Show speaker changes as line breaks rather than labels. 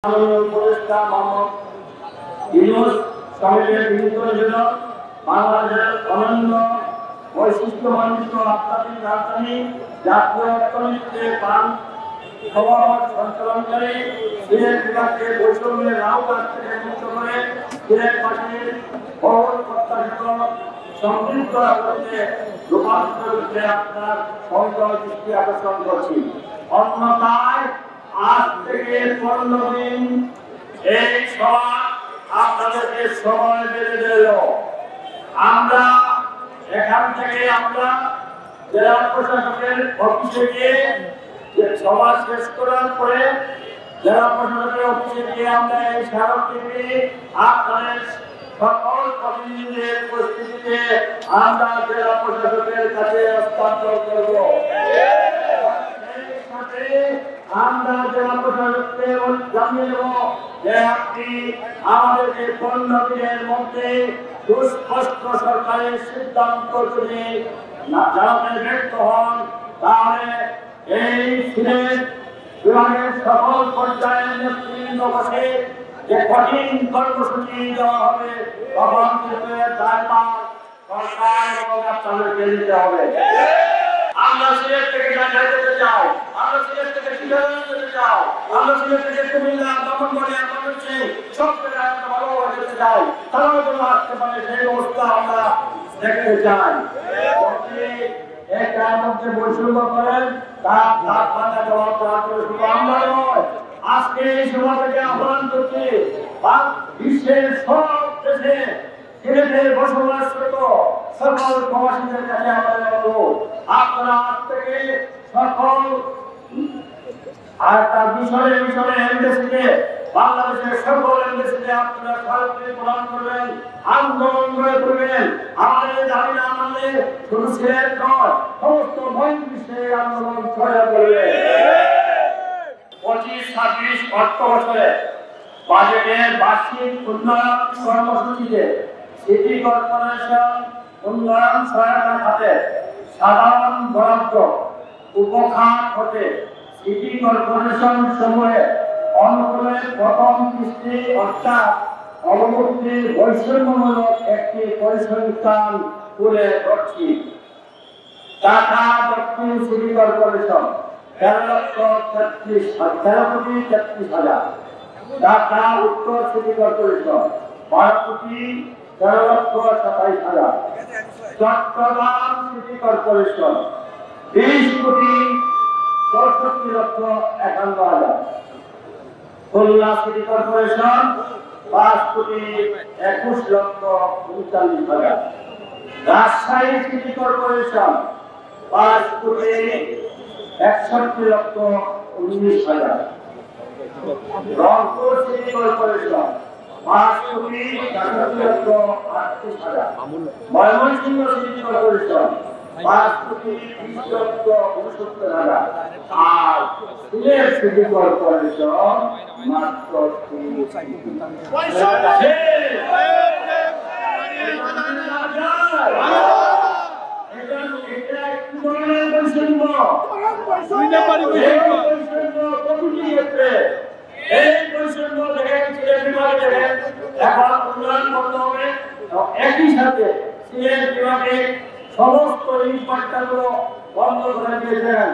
উপদেষ্টা মোহাম্মদ ইউনূস সমিতির বিরুদ্ধে ছিল বাংলাদেশের অনন্য বৈশিষ্ট্যমণ্ডিত আধ্যাত্মিক রাজধানী জাতীয় অর্থনীতিতে প্রাণ প্রবাহ সঞ্চালনকারী সিলেট বিভাগকে বৈষম্যের রাউকাজ থেকে মুক্ত করে সিলেটবাসীর বহুল প্রত্যাশিত সমৃদ্ধ করতে রূপান্তর করতে আপনার সংগ্রহ দৃষ্টি আকর্ষণ করছি। অন্যথায় আজ থেকে 15 দিন এই সভা আপনাদেরকে সময় বেঁধে দিল। আমরা এখান থেকে জেলা প্রশাসকের অফিসে গিয়ে সভা শেষ করার পরে জেলা প্রশাসকের অফিসে গিয়ে আমরা এই স্মারকলিপি আপনাদের সকল প্রতিনিধিদের উপস্থিতিতে আমরা জেলা প্রশাসকের কাছে হস্তান্তর করব। আমরা জেলা প্রশাসককে জানিয়ে দেব যে আপনি আমাদেরকে 15 দিনের মধ্যে সুস্পষ্ট সরকারের সিদ্ধান্ত যদি জানাতে ব্যর্থ হন তাহলে এই সিলেট বিভাগের সকল পর্যায়ের নেতৃবৃন্দ বসে যে কঠিন কর্মসূচি দেওয়া হবে তখন কিন্তু দায়ভার সরকার এবং আপনাদেরকে নিতে হবে। আমরা সিলেট থেকে ঢাকা যেতে চাই, আমরা সিলেট থেকে চিটাগাং যেতে চাই, আমরা সিলেট থেকে কুমিল্লা, ব্রাহ্মণবাড়িয়া, ময়মনসিংহ সব জায়গায় আমরা ভালোভাবে যেতে চাই। তারাও যেন আসতে পারে সেই ব্যবস্থা আমরা দেখতে চাই। এটার মধ্যে বৈষম্য করেন তার মাথা জবাব দেওয়ার জন্য শুধু আমরা নয়, আজকে এই সভা থেকে আহ্বান করছি বিশ্বের সব দেশে সিলেটের বসবাসরত সকল প্রবাসীদের কাছে আমাদের অনুরোধ, আপনারা আজ থেকে সকল মিশরে এমবেসিতে বাংলাদেশের সকল এমবেসিতে আপনারা স্মারকলিপি প্রদান করবেন, আন্দোলন গড়ে তুলবেন। আমাদের দাবি না মানলে শুধু সিলেট নয়, সমস্ত বহির্বিশ্বের আন্দোলন ছড়িয়ে পড়বে। 25-26 অর্থ বছরে বাজেটের বার্ষিক উন্নয়ন কর্মসূচিতে সিটি কর্পোরেশন উন্নয়ন সহায়তা খাতে সাধারণ বরাদ্দ উপখাত হতে সিটি কর্পোরেশন সমূহে অনুকূলের প্রথম কিস্তি অর্থাৎ অবমুক্তির বৈষম্যমূলক একটি পরিসংখ্যান তুলে ধরছি। ঢাকা দক্ষিণ সিটি কর্পোরেশন 13,33,000, ঢাকা উত্তর city corporation 12,13,27,000, Chittagong city corporation 20,64,51,000, Khulna city corporation 5,21,39,000, Rajshahi city corporation 5,61,19,000, Rangpur city corporation 5,66,38,000, Mymensingh city corporation 5,20,69,000, আর সিলেট সিটি কর্পোরেশন মাত্র 3। একই সাথে সিলেট বিভাগে সমস্ত ইটভাটাগুলো বন্ধ করে দিয়েছেন।